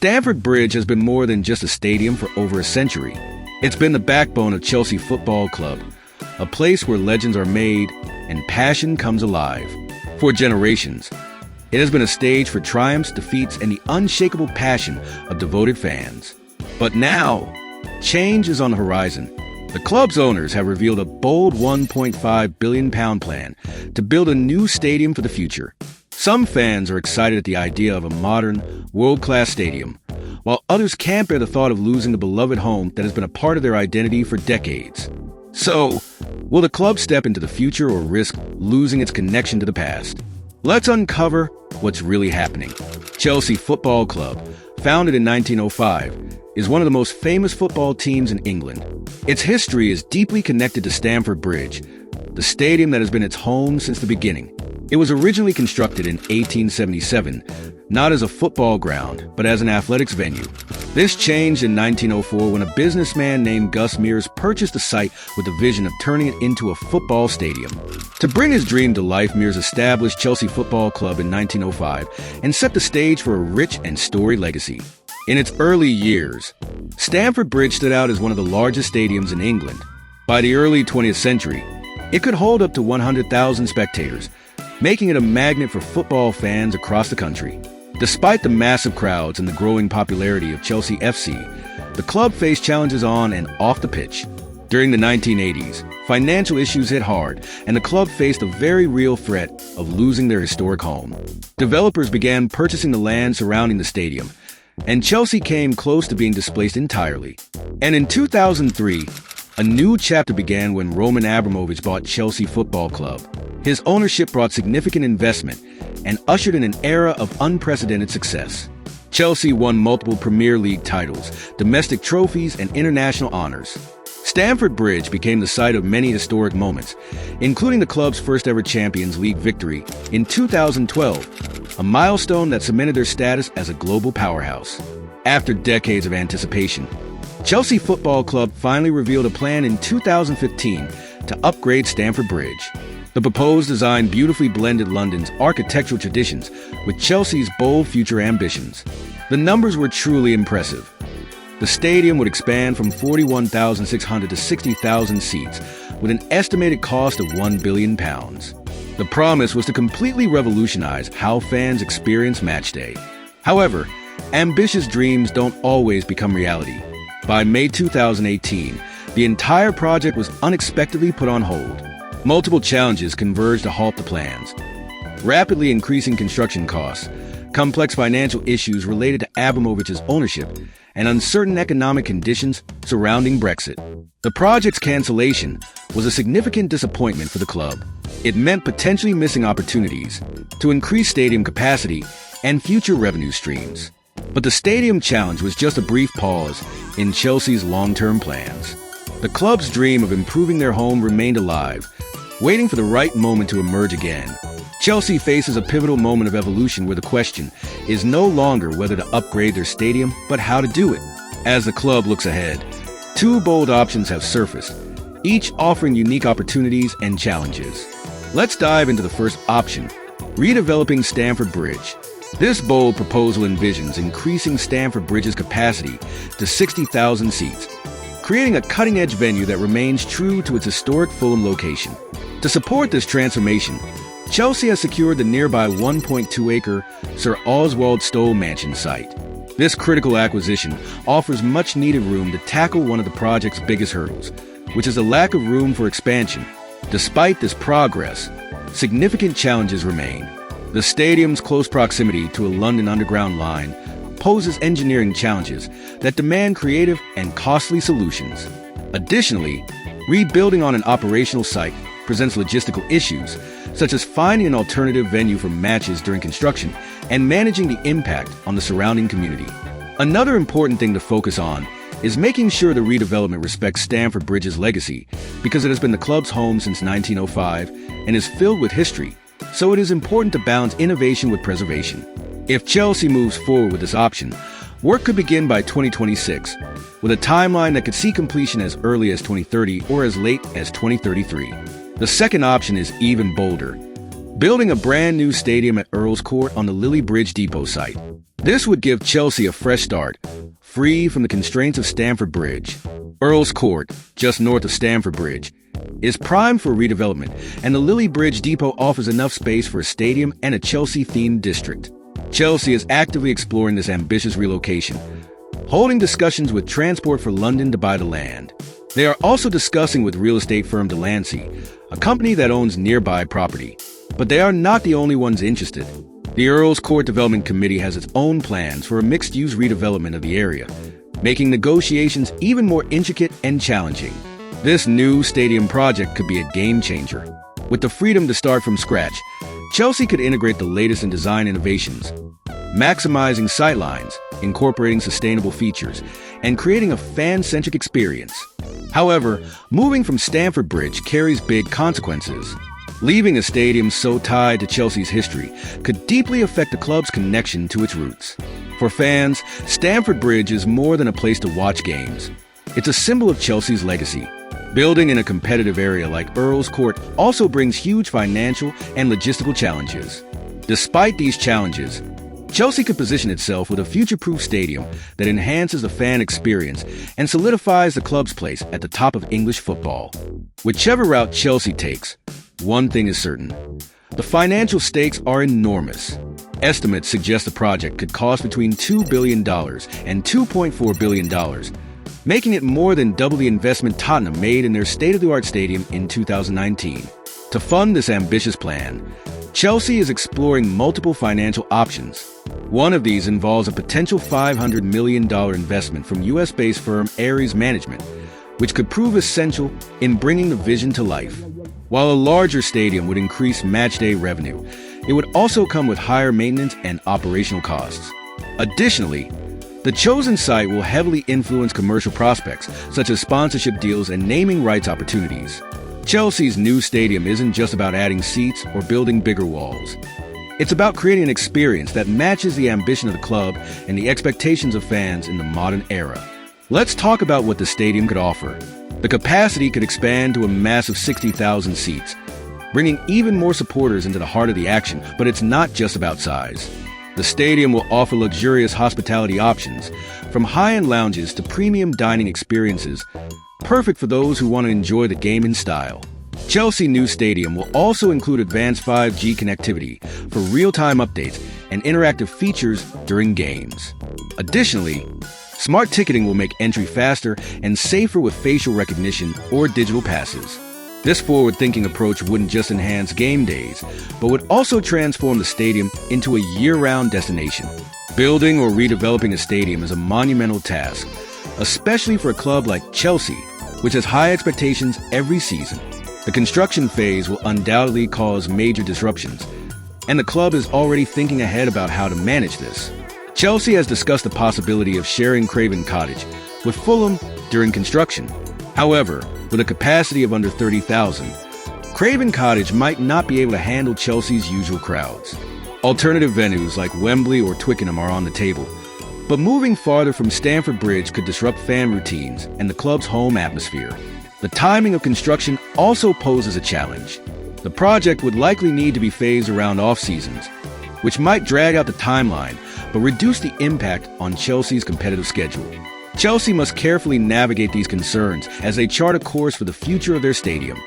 Stamford Bridge has been more than just a stadium for over a century. It's been the backbone of Chelsea Football Club, a place where legends are made and passion comes alive. For generations, it has been a stage for triumphs, defeats, and the unshakable passion of devoted fans. But now, change is on the horizon. The club's owners have revealed a bold £1.5 billion plan to build a new stadium for the future. Some fans are excited at the idea of a modern, world-class stadium, while others can't bear the thought of losing the beloved home that has been a part of their identity for decades. So, will the club step into the future or risk losing its connection to the past? Let's uncover what's really happening. Chelsea Football Club, founded in 1905, is one of the most famous football teams in England. Its history is deeply connected to Stamford Bridge, the stadium that has been its home since the beginning. It was originally constructed in 1877, not as a football ground, but as an athletics venue. This changed in 1904 when a businessman named Gus Mears purchased the site with the vision of turning it into a football stadium. To bring his dream to life, Mears established Chelsea Football Club in 1905 and set the stage for a rich and storied legacy. In its early years, Stamford Bridge stood out as one of the largest stadiums in England. By the early 20th century, it could hold up to 100,000 spectators, making it a magnet for football fans across the country. Despite the massive crowds and the growing popularity of Chelsea FC, the club faced challenges on and off the pitch. During the 1980s, financial issues hit hard, and the club faced a very real threat of losing their historic home. Developers began purchasing the land surrounding the stadium, and Chelsea came close to being displaced entirely. And in 2003, a new chapter began when Roman Abramovich bought Chelsea Football Club. His ownership brought significant investment and ushered in an era of unprecedented success. Chelsea won multiple Premier League titles, domestic trophies, and international honors. Stamford Bridge became the site of many historic moments, including the club's first-ever Champions League victory in 2012, a milestone that cemented their status as a global powerhouse. After decades of anticipation, Chelsea Football Club finally revealed a plan in 2015 to upgrade Stamford Bridge. The proposed design beautifully blended London's architectural traditions with Chelsea's bold future ambitions. The numbers were truly impressive. The stadium would expand from 41,600 to 60,000 seats, with an estimated cost of £1 billion. The promise was to completely revolutionize how fans experience matchday. However, ambitious dreams don't always become reality. By May 2018, the entire project was unexpectedly put on hold. Multiple challenges converged to halt the plans. Rapidly increasing construction costs, complex financial issues related to Abramovich's ownership, and uncertain economic conditions surrounding Brexit. The project's cancellation was a significant disappointment for the club. It meant potentially missing opportunities to increase stadium capacity and future revenue streams. But the stadium challenge was just a brief pause in Chelsea's long-term plans. The club's dream of improving their home remained alive, waiting for the right moment to emerge again. Chelsea faces a pivotal moment of evolution where the question is no longer whether to upgrade their stadium, but how to do it. As the club looks ahead, two bold options have surfaced, each offering unique opportunities and challenges. Let's dive into the first option, redeveloping Stamford Bridge. This bold proposal envisions increasing Stamford Bridge's capacity to 60,000 seats, creating a cutting-edge venue that remains true to its historic Fulham location. To support this transformation, Chelsea has secured the nearby 1.2-acre Sir Oswald Stowe Mansion site. This critical acquisition offers much-needed room to tackle one of the project's biggest hurdles, which is a lack of room for expansion. Despite this progress, significant challenges remain. The stadium's close proximity to a London Underground line poses engineering challenges that demand creative and costly solutions. Additionally, rebuilding on an operational site presents logistical issues, such as finding an alternative venue for matches during construction and managing the impact on the surrounding community. Another important thing to focus on is making sure the redevelopment respects Stamford Bridge's legacy, because it has been the club's home since 1905 and is filled with history, so it is important to balance innovation with preservation. If Chelsea moves forward with this option, work could begin by 2026, with a timeline that could see completion as early as 2030 or as late as 2033. The second option is even bolder, building a brand new stadium at Earl's Court on the Lily Bridge Depot site. This would give Chelsea a fresh start, free from the constraints of Stamford Bridge. Earl's Court, just north of Stamford Bridge, is primed for redevelopment, and the Lily Bridge Depot offers enough space for a stadium and a Chelsea-themed district. Chelsea is actively exploring this ambitious relocation, holding discussions with Transport for London to buy the land. They are also discussing with real estate firm Delancey, a company that owns nearby property. But they are not the only ones interested. The Earl's Court Development Committee has its own plans for a mixed-use redevelopment of the area, making negotiations even more intricate and challenging. This new stadium project could be a game-changer. With the freedom to start from scratch, Chelsea could integrate the latest in design innovations, maximizing sightlines, incorporating sustainable features, and creating a fan-centric experience. However, moving from Stamford Bridge carries big consequences. Leaving a stadium so tied to Chelsea's history could deeply affect the club's connection to its roots. For fans, Stamford Bridge is more than a place to watch games. It's a symbol of Chelsea's legacy. Building in a competitive area like Earl's Court also brings huge financial and logistical challenges. Despite these challenges, Chelsea could position itself with a future-proof stadium that enhances the fan experience and solidifies the club's place at the top of English football. Whichever route Chelsea takes, one thing is certain: the financial stakes are enormous. Estimates suggest the project could cost between $2 billion and $2.4 billion, making it more than double the investment Tottenham made in their state-of-the-art stadium in 2019. To fund this ambitious plan, Chelsea is exploring multiple financial options. One of these involves a potential $500 million investment from US-based firm Ares Management, which could prove essential in bringing the vision to life. While a larger stadium would increase matchday revenue, it would also come with higher maintenance and operational costs. Additionally, the chosen site will heavily influence commercial prospects, such as sponsorship deals and naming rights opportunities. Chelsea's new stadium isn't just about adding seats or building bigger walls. It's about creating an experience that matches the ambition of the club and the expectations of fans in the modern era. Let's talk about what the stadium could offer. The capacity could expand to a massive 60,000 seats, bringing even more supporters into the heart of the action, but it's not just about size. The stadium will offer luxurious hospitality options, from high-end lounges to premium dining experiences, perfect for those who want to enjoy the game in style. Chelsea New Stadium will also include advanced 5G connectivity for real-time updates and interactive features during games. Additionally, smart ticketing will make entry faster and safer with facial recognition or digital passes. This forward-thinking approach wouldn't just enhance game days, but would also transform the stadium into a year-round destination. Building or redeveloping a stadium is a monumental task, especially for a club like Chelsea, which has high expectations every season. The construction phase will undoubtedly cause major disruptions, and the club is already thinking ahead about how to manage this. Chelsea has discussed the possibility of sharing Craven Cottage with Fulham during construction. However, with a capacity of under 30,000, Craven Cottage might not be able to handle Chelsea's usual crowds. Alternative venues like Wembley or Twickenham are on the table, but moving farther from Stamford Bridge could disrupt fan routines and the club's home atmosphere. The timing of construction also poses a challenge. The project would likely need to be phased around off-seasons, which might drag out the timeline but reduce the impact on Chelsea's competitive schedule. Chelsea must carefully navigate these concerns as they chart a course for the future of their stadium.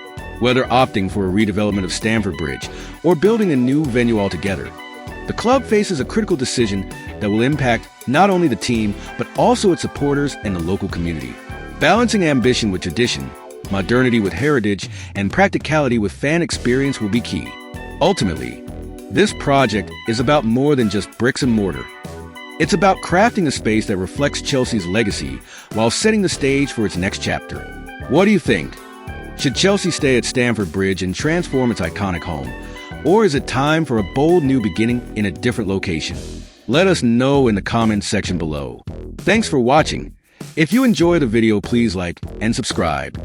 Whether opting for a redevelopment of Stamford Bridge or building a new venue altogether, the club faces a critical decision that will impact not only the team, but also its supporters and the local community. Balancing ambition with tradition, modernity with heritage, and practicality with fan experience will be key. Ultimately, this project is about more than just bricks and mortar. It's about crafting a space that reflects Chelsea's legacy while setting the stage for its next chapter. What do you think? Should Chelsea stay at Stamford Bridge and transform its iconic home? Or is it time for a bold new beginning in a different location? Let us know in the comments section below. Thanks for watching. If you enjoyed the video, please like and subscribe.